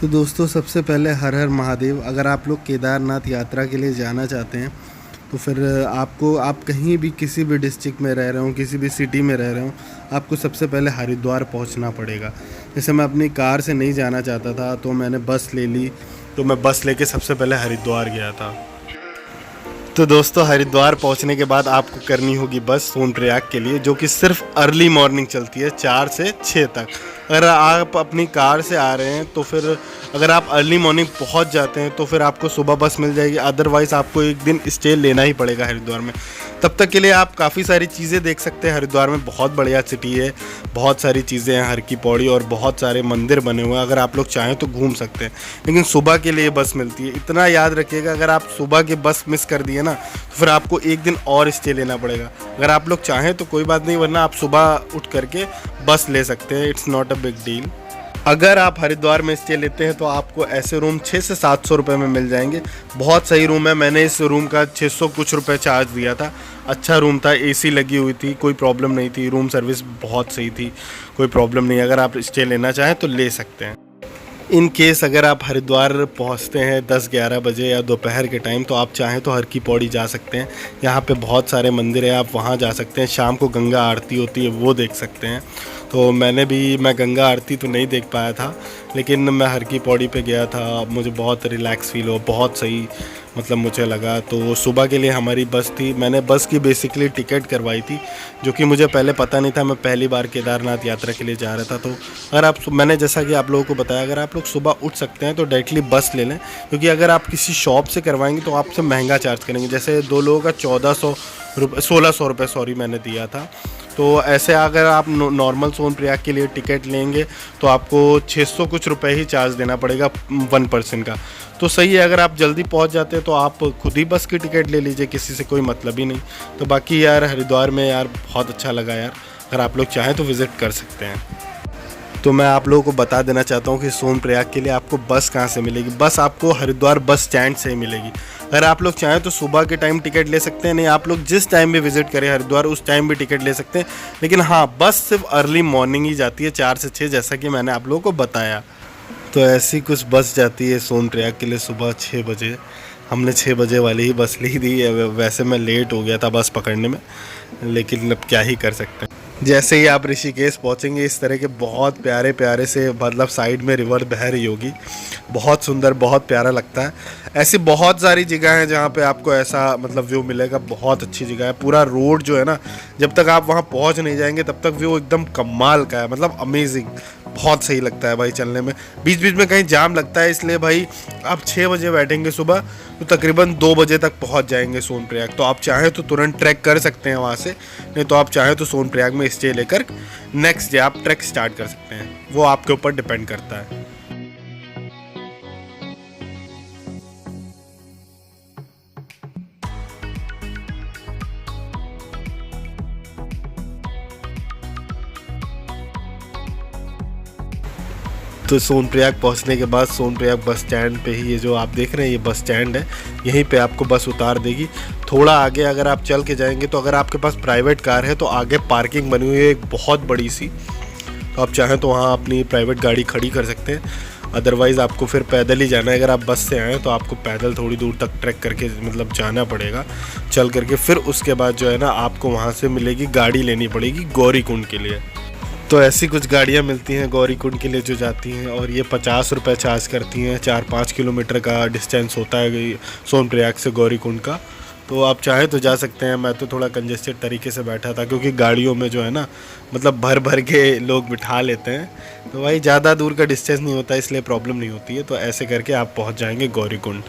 तो दोस्तों, सबसे पहले हर हर महादेव। अगर आप लोग केदारनाथ यात्रा के लिए जाना चाहते हैं तो फिर आप कहीं भी किसी भी डिस्ट्रिक्ट में रह रहे हो, किसी भी सिटी में रह रहे हो, आपको सबसे पहले हरिद्वार पहुंचना पड़ेगा। जैसे मैं अपनी कार से नहीं जाना चाहता था तो मैंने बस ले ली, तो मैं बस लेके सबसे पहले हरिद्वार गया था। तो दोस्तों, हरिद्वार पहुंचने के बाद आपको करनी होगी बस सोनप्रयाग के लिए, जो कि सिर्फ अर्ली मॉर्निंग चलती है 4 से 6 तक। अगर आप अपनी कार से आ रहे हैं तो फिर अगर आप अर्ली मॉर्निंग पहुंच जाते हैं तो फिर आपको सुबह बस मिल जाएगी। अदरवाइज़ आपको एक दिन स्टे लेना ही पड़ेगा हरिद्वार में। तब तक के लिए आप काफ़ी सारी चीज़ें देख सकते हैं। हरिद्वार में बहुत बढ़िया सिटी है, बहुत सारी चीज़ें हैं, हर की पौड़ी और बहुत सारे मंदिर बने हुए हैं। अगर आप लोग चाहें तो घूम सकते हैं, लेकिन सुबह के लिए बस मिलती है। इतना याद रखिएगा, अगर आप सुबह की बस मिस कर दिए ना तो फिर आपको एक दिन और स्टे लेना पड़ेगा। अगर आप लोग चाहें तो कोई बात नहीं, वरना आप सुबह उठ करके बस ले सकते हैं। It's not a big deal. अगर आप हरिद्वार में स्टे लेते हैं तो आपको ऐसे रूम 600 से 700 रुपये में मिल जाएंगे। बहुत सही रूम है। मैंने इस रूम का 600 कुछ रुपये चार्ज दिया था। अच्छा रूम था, एसी लगी हुई थी, कोई प्रॉब्लम नहीं थी, रूम सर्विस बहुत सही थी, कोई प्रॉब्लम नहीं। अगर आप स्टे लेना चाहें तो ले सकते हैं। इन केस अगर आप हरिद्वार पहुंचते हैं 10-11 बजे या दोपहर के टाइम, तो आप चाहें तो हर की पौड़ी जा सकते हैं। यहाँ पे बहुत सारे मंदिर हैं, आप वहाँ जा सकते हैं। शाम को गंगा आरती होती है, वो देख सकते हैं। तो मैं गंगा आरती तो नहीं देख पाया था, लेकिन मैं हर की पौड़ी पे गया था। मुझे बहुत रिलैक्स फील हुआ, बहुत सही मतलब मुझे लगा। तो सुबह के लिए हमारी बस थी। मैंने बस की बेसिकली टिकट करवाई थी, जो कि मुझे पहले पता नहीं था। मैं पहली बार केदारनाथ यात्रा के लिए जा रहा था। तो अगर मैंने जैसा कि आप लोगों को बताया, अगर आप लोग सुबह उठ सकते हैं तो डायरेक्टली बस ले लें, क्योंकि अगर आप किसी शॉप से करवाएंगे तो आपसे महंगा चार्ज करेंगे। जैसे 2 लोगों का 1600 रुपये सॉरी मैंने दिया था। तो ऐसे अगर आप नॉर्मल सोनप्रयाग के लिए टिकट लेंगे तो आपको 600 कुछ रुपए ही चार्ज देना पड़ेगा 1 पर्सन का। तो सही है, अगर आप जल्दी पहुंच जाते हैं तो आप खुद ही बस की टिकट ले लीजिए, किसी से कोई मतलब ही नहीं। तो बाकी यार, हरिद्वार में यार बहुत अच्छा लगा यार। अगर आप लोग चाहें तो विज़िट कर सकते हैं। तो मैं आप लोगों को बता देना चाहता हूँ कि सोनप्रयाग के लिए आपको बस कहाँ से मिलेगी। बस आपको हरिद्वार बस स्टैंड से ही मिलेगी। अगर आप लोग चाहें तो सुबह के टाइम टिकट ले सकते हैं, नहीं आप लोग जिस टाइम भी विज़िट करें हरिद्वार उस टाइम भी टिकट ले सकते हैं। लेकिन हाँ, बस सिर्फ अर्ली मॉर्निंग ही जाती है 4 से 6, जैसा कि मैंने आप लोगों को बताया। तो ऐसी कुछ बस जाती है सोनप्रयाग के लिए सुबह 6 बजे। हमने 6 बजे वाली ही बस ली थी। वैसे मैं लेट हो गया था बस पकड़ने में, लेकिन अब क्या ही कर सकते हैं। जैसे ही आप ऋषिकेश पहुंचेंगे, इस तरह के बहुत प्यारे प्यारे से मतलब साइड में रिवर बह रही होगी, बहुत सुंदर, बहुत प्यारा लगता है। ऐसी बहुत सारी जगह हैं जहाँ पे आपको ऐसा मतलब व्यू मिलेगा। बहुत अच्छी जगह है। पूरा रोड जो है ना, जब तक आप वहाँ पहुँच नहीं जाएंगे तब तक व्यू एकदम कमाल का है, मतलब अमेजिंग। बहुत सही लगता है भाई चलने में। बीच बीच में कहीं जाम लगता है, इसलिए भाई आप 6 बजे बैठेंगे सुबह तो तकरीबन 2 बजे तक पहुंच जाएंगे सोनप्रयाग। तो आप चाहें तो तुरंत ट्रैक कर सकते हैं वहां से, नहीं तो आप चाहें तो सोनप्रयाग में स्टे लेकर नेक्स्ट डे आप ट्रैक स्टार्ट कर सकते हैं। वो आपके ऊपर डिपेंड करता है। तो सोनप्रयाग पहुंचने के बाद सोनप्रयाग बस स्टैंड पे ही, ये जो आप देख रहे हैं ये बस स्टैंड है, यहीं पे आपको बस उतार देगी। थोड़ा आगे अगर आप चल के जाएंगे तो अगर आपके पास प्राइवेट कार है तो आगे पार्किंग बनी हुई है एक बहुत बड़ी सी, तो आप चाहें तो वहाँ अपनी प्राइवेट गाड़ी खड़ी कर सकते हैं। अदरवाइज़ आपको फिर पैदल ही जाना है। अगर आप बस से आएँ तो आपको पैदल थोड़ी दूर तक ट्रैक करके मतलब जाना पड़ेगा चल करके। फिर उसके बाद जो है ना, आपको वहाँ से मिलेगी गाड़ी लेनी पड़ेगी गौरीकुंड के लिए। तो ऐसी कुछ गाड़ियाँ मिलती हैं गौरीकुंड के लिए जो जाती हैं, और ये 50 रुपये चार्ज करती हैं। 4-5 किलोमीटर का डिस्टेंस होता है सोनप्रयाग से गौरीकुंड का। तो आप चाहें तो जा सकते हैं। मैं तो थोड़ा कंजेस्टेड तरीके से बैठा था, क्योंकि गाड़ियों में जो है ना मतलब भर भर के लोग बिठा लेते हैं, तो भाई ज़्यादा दूर का डिस्टेंस नहीं होता, इसलिए प्रॉब्लम नहीं होती है। तो ऐसे करके आप पहुँच जाएंगे गौरीकुंड।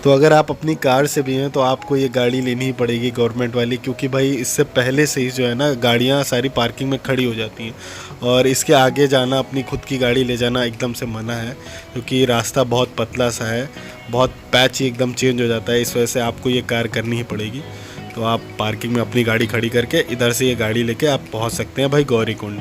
तो अगर आप अपनी कार से भी हैं तो आपको ये गाड़ी लेनी ही पड़ेगी गवर्नमेंट वाली, क्योंकि भाई इससे पहले से ही जो है ना गाड़ियाँ सारी पार्किंग में खड़ी हो जाती हैं। और इसके आगे जाना, अपनी खुद की गाड़ी ले जाना एकदम से मना है, क्योंकि रास्ता बहुत पतला सा है, बहुत पैच ही एकदम चेंज हो जाता है। इस वजह से आपको ये कार करनी ही पड़ेगी। तो आप पार्किंग में अपनी गाड़ी खड़ी करके इधर से ये गाड़ी लेके आप पहुँच सकते हैं भाई गौरीकुंड।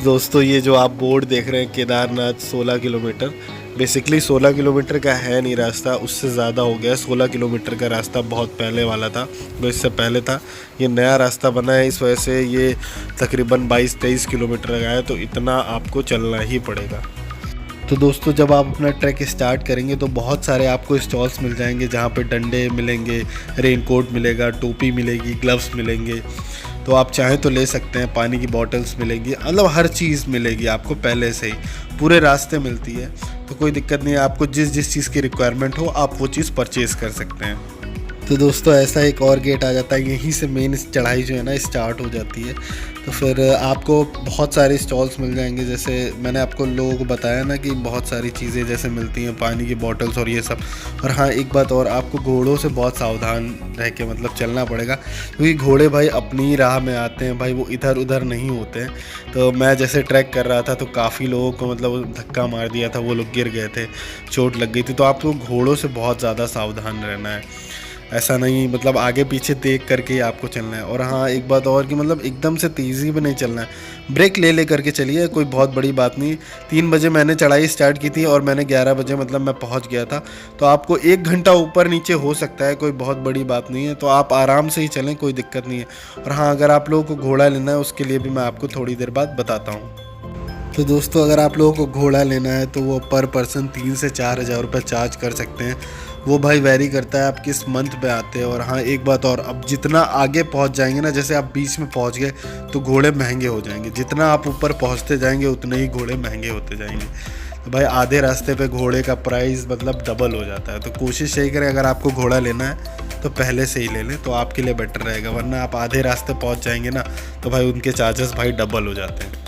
दोस्तों, ये जो आप बोर्ड देख रहे हैं केदारनाथ 16 किलोमीटर, बेसिकली 16 किलोमीटर का है नहीं रास्ता, उससे ज़्यादा हो गया। 16 किलोमीटर का रास्ता बहुत पहले वाला था, जो इससे पहले था। ये नया रास्ता बना है, इस वजह से ये तकरीबन 22-23 किलोमीटर का है। तो इतना आपको चलना ही पड़ेगा। तो दोस्तों जब आप अपना ट्रैक स्टार्ट करेंगे तो बहुत सारे आपको स्टॉल्स मिल जाएंगे जहाँ पे डंडे मिलेंगे, रेनकोट मिलेगा, टोपी मिलेगी, ग्लव्स मिलेंगे। तो आप चाहें तो ले सकते हैं, पानी की बॉटल्स मिलेंगी, मतलब हर चीज़ मिलेगी आपको पहले से ही, पूरे रास्ते मिलती है। तो कोई दिक्कत नहीं है, आपको जिस जिस चीज़ की रिक्वायरमेंट हो आप वो चीज़ परचेज़ कर सकते हैं। तो दोस्तों ऐसा एक और गेट आ जाता है, यहीं से मेन चढ़ाई जो है ना स्टार्ट हो जाती है। तो फिर आपको बहुत सारे स्टॉल्स मिल जाएंगे, जैसे मैंने आपको लोगों को बताया ना कि बहुत सारी चीज़ें जैसे मिलती हैं, पानी की बॉटल्स और ये सब। और हाँ एक बात और, आपको घोड़ों से बहुत सावधान रह के मतलब चलना पड़ेगा, क्योंकि घोड़े भाई अपनी राह में आते हैं भाई, वो इधर उधर नहीं होते हैं। तो मैं जैसे ट्रैक कर रहा था तो काफ़ी लोगों को मतलब धक्का मार दिया था, वो लोग गिर गए थे, चोट लग गई थी। तो आपको घोड़ों से बहुत ज़्यादा सावधान रहना है, ऐसा नहीं मतलब आगे पीछे देख करके ही आपको चलना है। और हाँ एक बात और कि मतलब एकदम से तेज़ी में नहीं चलना है, ब्रेक ले ले करके चलिए, कोई बहुत बड़ी बात नहीं। 3 बजे मैंने चढ़ाई स्टार्ट की थी और मैंने 11 बजे मतलब मैं पहुंच गया था। तो आपको 1 घंटा ऊपर नीचे हो सकता है, कोई बहुत बड़ी बात नहीं है। तो आप आराम से ही चलें, कोई दिक्कत नहीं है। और हाँ अगर आप लोगों को घोड़ा लेना है उसके लिए भी मैं आपको थोड़ी देर बाद बताता हूँ। तो दोस्तों अगर आप लोगों को घोड़ा लेना है तो वो पर पर्सन 3 से 4 हज़ार रुपये चार्ज कर सकते हैं। वो भाई वैरी करता है आप किस मंथ पे आते हैं। और हाँ एक बात और, अब जितना आगे पहुंच जाएंगे ना, जैसे आप बीच में पहुंच गए तो घोड़े महंगे हो जाएंगे, जितना आप ऊपर पहुंचते जाएंगे उतने ही घोड़े महंगे होते जाएंगे। तो भाई आधे रास्ते पे घोड़े का प्राइस मतलब डबल हो जाता है। तो कोशिश यही करें, अगर आपको घोड़ा लेना है तो पहले से ही ले लें, तो आपके लिए बेटर रहेगा। वरना आप आधे रास्ते पहुँच जाएंगे ना तो भाई उनके चार्जेस भाई डबल हो जाते हैं।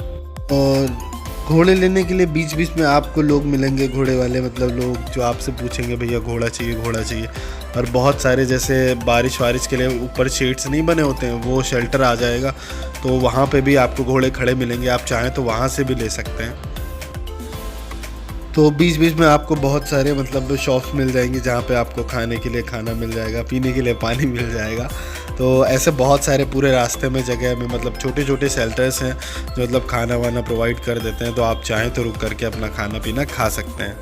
और घोड़े लेने के लिए बीच बीच में आपको लोग मिलेंगे, घोड़े वाले मतलब लोग जो आपसे पूछेंगे भैया घोड़ा चाहिए घोड़ा चाहिए। और बहुत सारे जैसे बारिश वारिश के लिए ऊपर शेड्स नहीं बने होते हैं, वो शेल्टर आ जाएगा, तो वहाँ पे भी आपको घोड़े खड़े मिलेंगे, आप चाहें तो वहाँ से भी ले सकते हैं। तो बीच बीच में आपको बहुत सारे मतलब शॉप्स मिल जाएंगी जहाँ पे आपको खाने के लिए खाना मिल जाएगा, पीने के लिए पानी मिल जाएगा। तो ऐसे बहुत सारे पूरे रास्ते में जगह में मतलब छोटे छोटे शेल्टर्स हैं जो मतलब खाना वाना प्रोवाइड कर देते हैं। तो आप चाहें तो रुक करके अपना खाना पीना खा सकते हैं।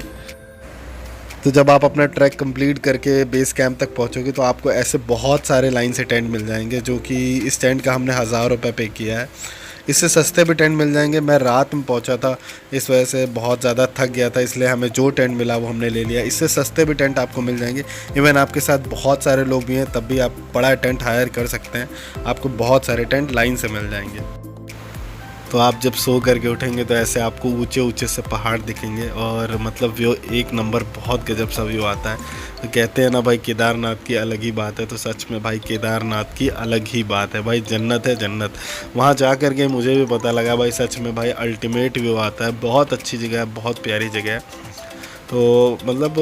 तो जब आप अपना ट्रैक कंप्लीट करके बेस कैंप तक पहुंचोगे तो आपको ऐसे बहुत सारे लाइन से टेंट मिल जाएंगे, जो कि इस टेंट का हमने 1000 रुपये पे किया है। इससे सस्ते भी टेंट मिल जाएंगे। मैं रात में पहुंचा था, इस वजह से बहुत ज़्यादा थक गया था, इसलिए हमें जो टेंट मिला वो हमने ले लिया। इससे सस्ते भी टेंट आपको मिल जाएंगे। इवन आपके साथ बहुत सारे लोग भी हैं तब भी आप बड़ा टेंट हायर कर सकते हैं, आपको बहुत सारे टेंट लाइन से मिल जाएंगे। तो आप जब सो करके उठेंगे तो ऐसे आपको ऊंचे ऊंचे से पहाड़ दिखेंगे और मतलब व्यू एक नंबर, बहुत गजब सा व्यू आता है। तो कहते हैं ना भाई केदारनाथ की अलग ही बात है, तो सच में भाई केदारनाथ की अलग ही बात है भाई, जन्नत है जन्नत। वहाँ जा कर के मुझे भी पता लगा भाई सच में भाई अल्टीमेट व्यू आता है, बहुत अच्छी जगह है, बहुत प्यारी जगह है। तो मतलब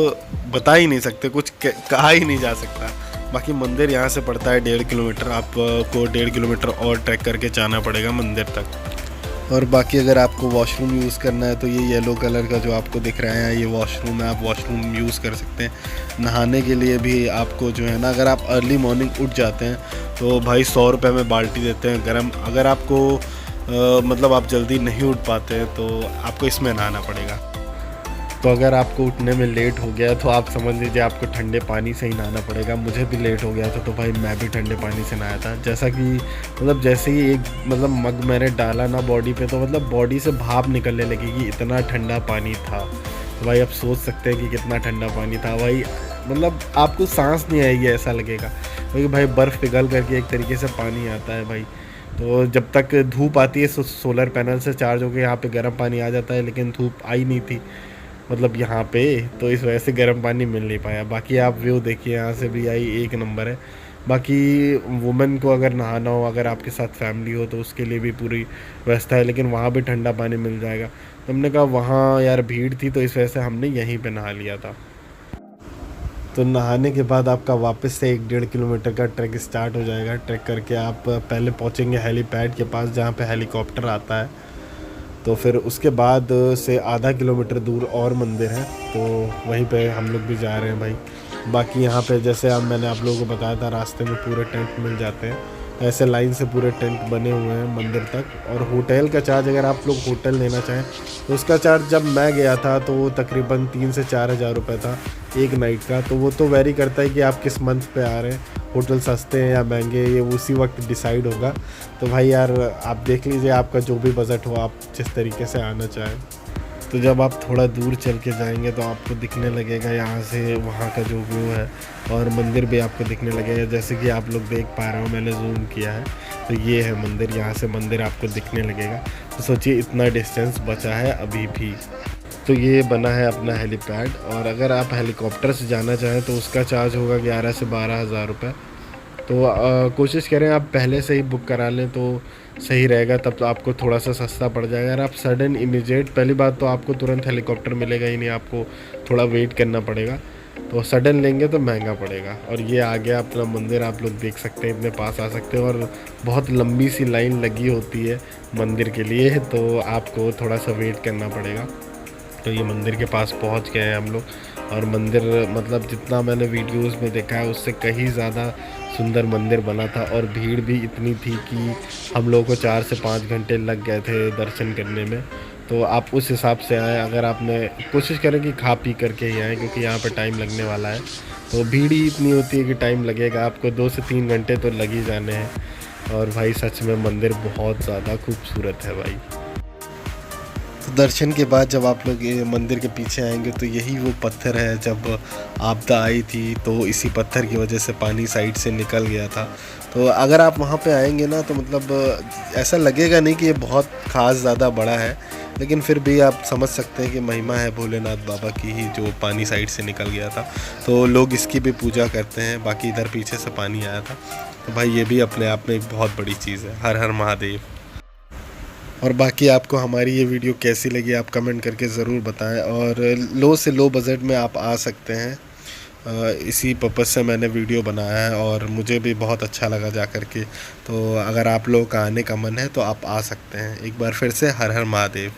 बता ही नहीं सकते, कुछ कहा ही नहीं जा सकता। बाकी मंदिर यहाँ से पड़ता है 1.5 किलोमीटर, आपको 1.5 किलोमीटर और ट्रैक करके जाना पड़ेगा मंदिर तक। और बाकी अगर आपको वॉशरूम यूज़ करना है तो ये येलो कलर का जो आपको दिख रहा है ये वॉशरूम है, आप वॉशरूम यूज़ कर सकते हैं। नहाने के लिए भी आपको जो है ना, अगर आप अर्ली मॉर्निंग उठ जाते हैं तो भाई 100 रुपये में बाल्टी देते हैं गर्म। अगर आपको मतलब आप जल्दी नहीं उठ पाते हैं तो आपको इसमें नहाना पड़ेगा। तो अगर आपको उठने में लेट हो गया तो आप समझ लीजिए आपको ठंडे पानी से ही नहाना पड़ेगा। मुझे भी लेट हो गया था तो भाई मैं भी ठंडे पानी से नहाया था। जैसा कि मतलब जैसे ही एक मतलब मग मैंने डाला ना बॉडी पे, तो मतलब बॉडी से भाप निकलने लगेगी, इतना ठंडा पानी था। तो भाई आप सोच सकते हैं कि कितना ठंडा पानी था भाई, मतलब आपको सांस नहीं आएगी ऐसा लगेगा, क्योंकि भाई बर्फ़ पिघल करके एक तरीके से पानी आता है भाई। तो जब तक धूप आती है सोलर पैनल से चार्ज होकर यहाँ पे गर्म पानी आ जाता है, लेकिन धूप आई नहीं थी मतलब यहाँ पे, तो इस वजह से गर्म पानी मिल नहीं पाया। बाकी आप व्यू देखिए यहाँ से भी आई एक नंबर है। बाकी वुमेन को अगर नहाना हो, अगर आपके साथ फैमिली हो तो उसके लिए भी पूरी व्यवस्था है, लेकिन वहाँ भी ठंडा पानी मिल जाएगा। तो हमने कहा वहाँ यार भीड़ थी तो इस वजह से हमने यहीं पे नहा लिया था। तो नहाने के बाद आपका वापस से 1.5 किलोमीटर का ट्रैक स्टार्ट हो जाएगा। ट्रैक करके आप पहले पहुँचेंगे हेलीपैड के पास जहाँ पे हेलीकॉप्टर आता है। तो फिर उसके बाद से आधा किलोमीटर दूर और मंदिर है, तो वहीं पे हम लोग भी जा रहे हैं भाई। बाकी यहाँ पे जैसे अब मैंने आप लोगों को बताया था रास्ते में पूरे टेंट मिल जाते हैं, ऐसे लाइन से पूरे टेंट बने हुए हैं मंदिर तक। और होटल का चार्ज, अगर आप लोग होटल लेना चाहें तो उसका चार्ज जब मैं गया था तो वो तकरीबन 3 से 4 हज़ार रुपये था एक नाइट का। तो वो तो वेरी करता है कि आप किस मंथ पे आ रहे हैं, होटल सस्ते हैं या महंगे, ये उसी वक्त डिसाइड होगा। तो भाई यार आप देख लीजिए आपका जो भी बजट हो, आप जिस तरीके से आना चाहें। तो जब आप थोड़ा दूर चल के जाएंगे तो आपको दिखने लगेगा यहाँ से वहाँ का जो व्यू है, और मंदिर भी आपको दिखने लगेगा। जैसे कि आप लोग देख पा रहे हो, मैंने जूम किया है तो ये है मंदिर, यहाँ से मंदिर आपको दिखने लगेगा। तो सोचिए इतना डिस्टेंस बचा है अभी भी। तो ये बना है अपना हेलीपैड, और अगर आप हेलीकॉप्टर से जाना चाहें तो उसका चार्ज होगा 11 से 12 हज़ार रुपये। तो कोशिश करें आप पहले से ही बुक करा लें तो सही रहेगा, तब तो आपको थोड़ा सा सस्ता पड़ जाएगा। अगर आप सडन इमीडिएट, पहली बात तो आपको तुरंत हेलीकॉप्टर मिलेगा ही नहीं, आपको थोड़ा वेट करना पड़ेगा। तो सडन लेंगे तो महंगा पड़ेगा। और ये आ गया अपना मंदिर, आप लोग देख सकते हैं, इतने पास आ सकते हैं। और बहुत लंबी सी लाइन लगी होती है मंदिर के लिए, तो आपको थोड़ा सा वेट करना पड़ेगा। तो ये मंदिर के पास पहुंच गए हैं हम लोग। और मंदिर मतलब जितना मैंने वीडियोस में देखा है उससे कहीं ज़्यादा सुंदर मंदिर बना था, और भीड़ भी इतनी थी कि हम लोगों को 4 से 5 घंटे लग गए थे दर्शन करने में। तो आप उस हिसाब से आएँ, अगर आपने कोशिश करें कि खा पी करके ही आएँ, क्योंकि यहाँ पे टाइम लगने वाला है। तो भीड़ ही इतनी होती है कि टाइम लगेगा, आपको 2 से 3 घंटे तो लग ही जाने हैं। और भाई सच में मंदिर बहुत ज़्यादा खूबसूरत है भाई। तो दर्शन के बाद जब आप लोग ये मंदिर के पीछे आएंगे तो यही वो पत्थर है, जब आपदा आई थी तो इसी पत्थर की वजह से पानी साइड से निकल गया था। तो अगर आप वहाँ पे आएंगे ना तो मतलब ऐसा लगेगा नहीं कि ये बहुत ख़ास ज़्यादा बड़ा है, लेकिन फिर भी आप समझ सकते हैं कि महिमा है भोलेनाथ बाबा की ही, जो पानी साइड से निकल गया था। तो लोग इसकी भी पूजा करते हैं। बाकी इधर पीछे से पानी आया था, तो भाई ये भी अपने आप में एक बहुत बड़ी चीज़ है। हर हर महादेव। और बाकी आपको हमारी ये वीडियो कैसी लगी आप कमेंट करके ज़रूर बताएं। और लो से लो बजट में आप आ सकते हैं, इसी पर्पज़ से मैंने वीडियो बनाया है, और मुझे भी बहुत अच्छा लगा जा कर के। तो अगर आप लोगों का आने का मन है तो आप आ सकते हैं। एक बार फिर से हर हर महादेव।